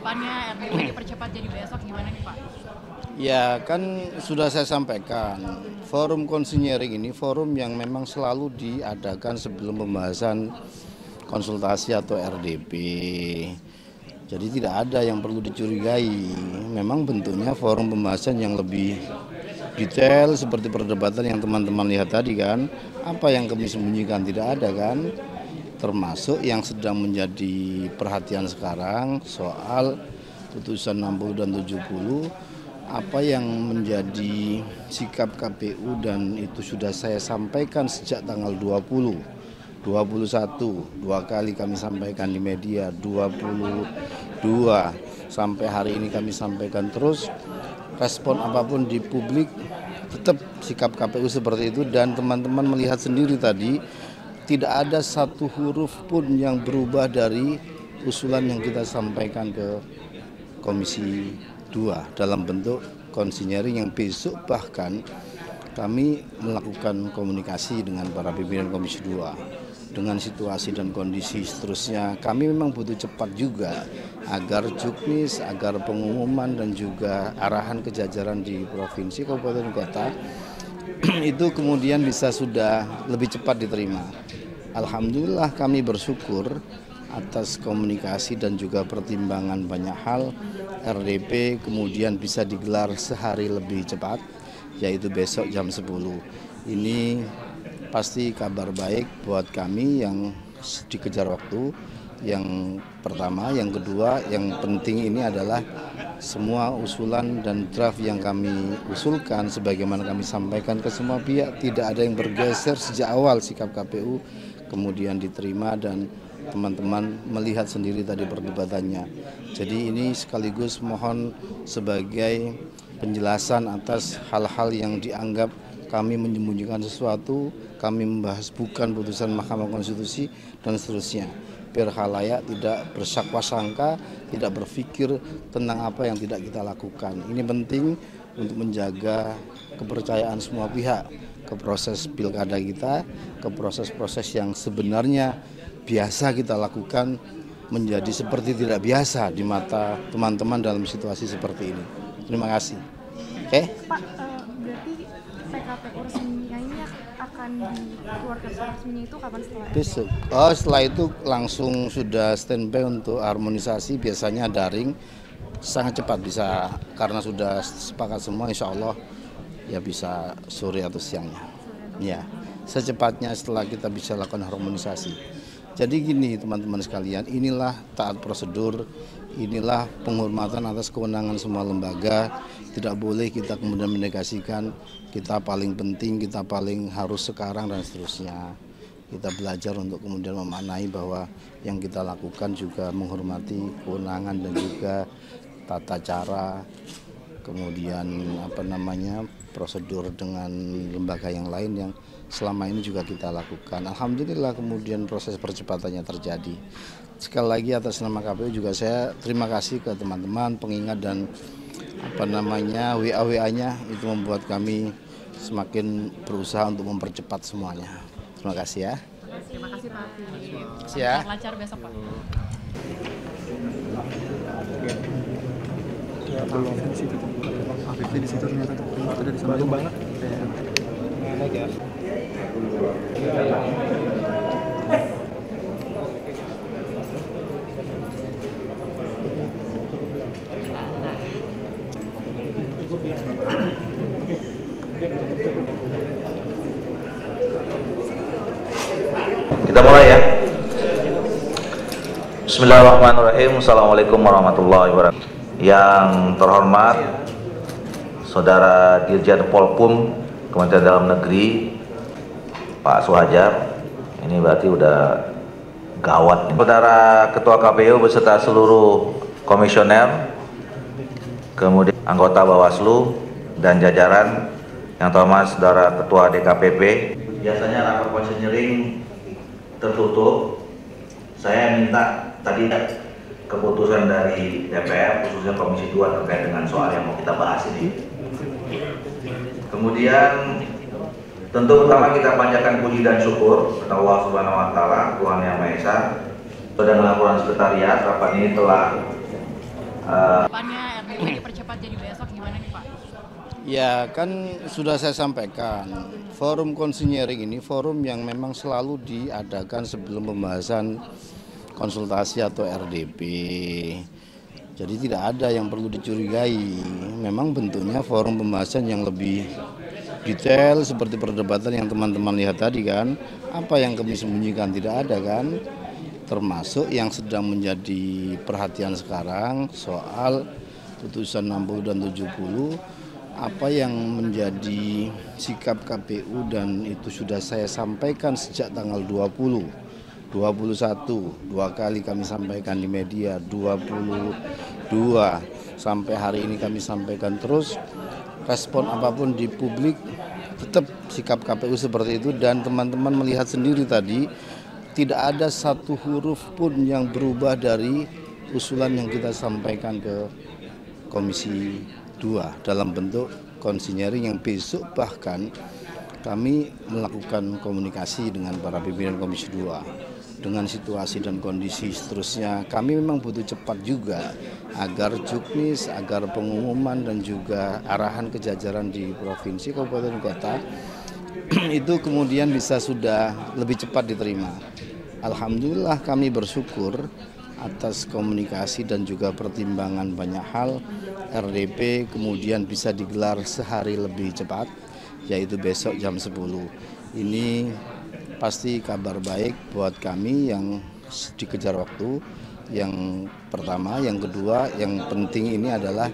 Depannya RDP dipercepat jadi besok gimana nih Pak? Ya kan sudah saya sampaikan, forum konsinyering ini forum yang memang selalu diadakan sebelum pembahasan konsultasi atau RDP. Jadi tidak ada yang perlu dicurigai, memang bentuknya forum pembahasan yang lebih detail seperti perdebatan yang teman-teman lihat tadi kan. Apa yang kami sembunyikan tidak ada kan, termasuk yang sedang menjadi perhatian sekarang soal putusan 60 dan 70, apa yang menjadi sikap KPU dan itu sudah saya sampaikan sejak tanggal 20, 21, dua kali kami sampaikan di media, 22, sampai hari ini kami sampaikan terus, respon apapun di publik tetap sikap KPU seperti itu dan teman-teman melihat sendiri tadi tidak ada satu huruf pun yang berubah dari usulan yang kita sampaikan ke Komisi 2 dalam bentuk konsinyering yang besok bahkan kami melakukan komunikasi dengan para pimpinan Komisi 2 dengan situasi dan kondisi seterusnya. Kami memang butuh cepat juga agar juknis, agar pengumuman dan juga arahan kejajaran di provinsi, kabupaten, kota itu kemudian bisa sudah lebih cepat diterima. Alhamdulillah kami bersyukur atas komunikasi dan juga pertimbangan banyak hal, RDP kemudian bisa digelar sehari lebih cepat, yaitu besok jam 10. Ini pasti kabar baik buat kami yang dikejar waktu. Yang pertama, yang kedua, yang penting ini adalah semua usulan dan draft yang kami usulkan sebagaimana kami sampaikan ke semua pihak tidak ada yang bergeser sejak awal sikap KPU kemudian diterima dan teman-teman melihat sendiri tadi perdebatannya. Jadi ini sekaligus mohon sebagai penjelasan atas hal-hal yang dianggap kami menyembunyikan sesuatu, kami membahas bukan putusan Mahkamah Konstitusi dan seterusnya. Biar khalayak tidak bersangka, tidak berpikir tentang apa yang tidak kita lakukan. Ini penting untuk menjaga kepercayaan semua pihak ke proses pilkada kita, ke proses-proses yang sebenarnya biasa kita lakukan menjadi seperti tidak biasa di mata teman-teman dalam situasi seperti ini. Terima kasih. Oke? Pak, berarti PKPU resminya ini akan dikeluarkan resminya itu kapan setelah Besok. Setelah itu langsung sudah standby untuk harmonisasi, biasanya daring, sangat cepat bisa karena sudah sepakat semua, insya Allah ya bisa sore atau siangnya. Ya, secepatnya setelah kita bisa lakukan harmonisasi. Jadi gini teman-teman sekalian, inilah taat prosedur, inilah penghormatan atas kewenangan semua lembaga. Tidak boleh kita kemudian menegasikan kita paling penting, kita paling harus sekarang dan seterusnya. Kita belajar untuk kemudian memaknai bahwa yang kita lakukan juga menghormati kewenangan dan juga tata cara, kemudian prosedur dengan lembaga yang lain yang selama ini juga kita lakukan. Alhamdulillah kemudian proses percepatannya terjadi. Sekali lagi atas nama KPU juga saya terima kasih ke teman-teman pengingat dan WA-WA-nya itu membuat kami semakin berusaha untuk mempercepat semuanya. Terima kasih ya. Terima kasih Pak. Ya. Lancar besok Pak. Afif di situ ternyata dari sana banget. Enak ya. Kita mulai ya. Bismillahirrahmanirrahim. Assalamualaikum warahmatullahi wabarakatuh. Yang terhormat Saudara Dirjen Polpum Kementerian Dalam Negeri Pak Suhajar, ini berarti udah gawat. Saudara Ketua KPU beserta seluruh komisioner, kemudian anggota Bawaslu dan jajaran, yang terhormat Saudara Ketua DKPP. Biasanya rapat konsinyering tertutup. Saya minta tadi keputusan dari DPR, khususnya Komisi 2 terkait dengan soal yang mau kita bahas ini. Kemudian tentu pertama kita panjatkan puji dan syukur kepada Allah Subhanahu wa taala, Tuhan Yang Maha Esa. Pada laporan sekretariat, rapat ini telah Depannya RDP dipercepat jadi besok gimana nih Pak? Ya kan sudah saya sampaikan, forum konsinyering ini forum yang memang selalu diadakan sebelum pembahasan konsultasi atau RDP. Jadi tidak ada yang perlu dicurigai, memang bentuknya forum pembahasan yang lebih detail seperti perdebatan yang teman-teman lihat tadi kan. Apa yang kami sembunyikan tidak ada kan, termasuk yang sedang menjadi perhatian sekarang soal putusan 60 dan 70. Apa yang menjadi sikap KPU dan itu sudah saya sampaikan sejak tanggal 20, 21, 2 kali kami sampaikan di media, 22, sampai hari ini kami sampaikan terus, respon apapun di publik tetap sikap KPU seperti itu dan teman-teman melihat sendiri tadi tidak ada satu huruf pun yang berubah dari usulan yang kita sampaikan ke Komisi 2 dalam bentuk konsinyering yang besok bahkan kami melakukan komunikasi dengan para pimpinan Komisi 2 dengan situasi dan kondisi seterusnya. Kami memang butuh cepat juga agar juknis, agar pengumuman dan juga arahan kejajaran di provinsi, kabupaten, kota itu kemudian bisa sudah lebih cepat diterima. Alhamdulillah kami bersyukur atas komunikasi dan juga pertimbangan banyak hal, RDP kemudian bisa digelar sehari lebih cepat, yaitu besok jam 10. Ini pasti kabar baik buat kami yang dikejar waktu. Yang pertama, yang kedua, yang penting ini adalah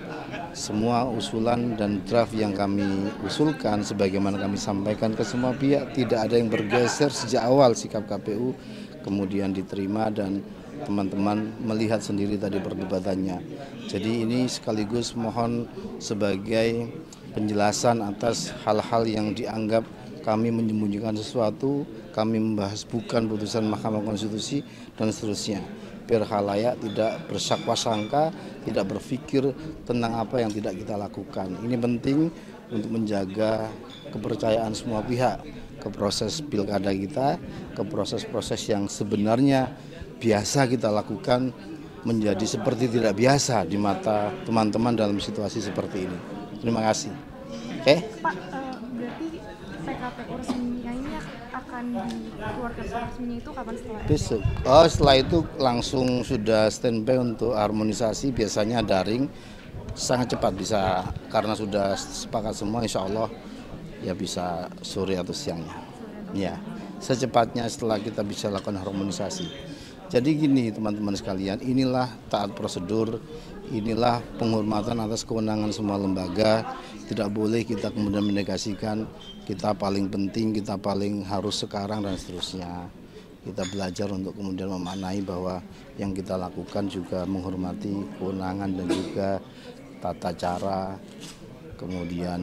semua usulan dan draft yang kami usulkan sebagaimana kami sampaikan ke semua pihak tidak ada yang bergeser sejak awal sikap KPU kemudian diterima dan teman-teman melihat sendiri tadi perdebatannya. Jadi ini sekaligus mohon sebagai penjelasan atas hal-hal yang dianggap kami menyembunyikan sesuatu, kami membahas bukan putusan Mahkamah Konstitusi dan seterusnya. Biar khalayak tidak bersangka-sangka, tidak berpikir tentang apa yang tidak kita lakukan. Ini penting untuk menjaga kepercayaan semua pihak ke proses pilkada kita, ke proses-proses yang sebenarnya biasa kita lakukan menjadi seperti tidak biasa di mata teman-teman dalam situasi seperti ini. Terima kasih. Oke? Pak, berarti PKPU resminya ini akan dikeluarkan secara resminya itu kapan setelah Besok. Setelah itu langsung sudah standby untuk harmonisasi, biasanya daring, sangat cepat bisa karena sudah sepakat semua, insya Allah ya bisa sore atau siangnya. Ya, secepatnya setelah kita bisa lakukan harmonisasi. Jadi gini teman-teman sekalian, inilah taat prosedur, inilah penghormatan atas kewenangan semua lembaga. Tidak boleh kita kemudian menegasikan kita paling penting, kita paling harus sekarang dan seterusnya. Kita belajar untuk kemudian memaknai bahwa yang kita lakukan juga menghormati kewenangan dan juga tata cara, kemudian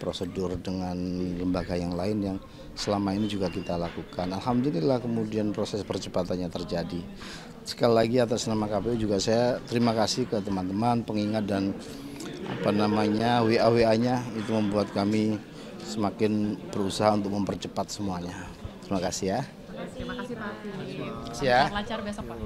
prosedur dengan lembaga yang lain yang selama ini juga kita lakukan. Alhamdulillah kemudian proses percepatannya terjadi. Sekali lagi atas nama KPU juga saya terima kasih ke teman-teman pengingat dan WA-WA-nya itu membuat kami semakin berusaha untuk mempercepat semuanya. Terima kasih ya. Terima kasih Pak. Siap. Lancar besok Pak.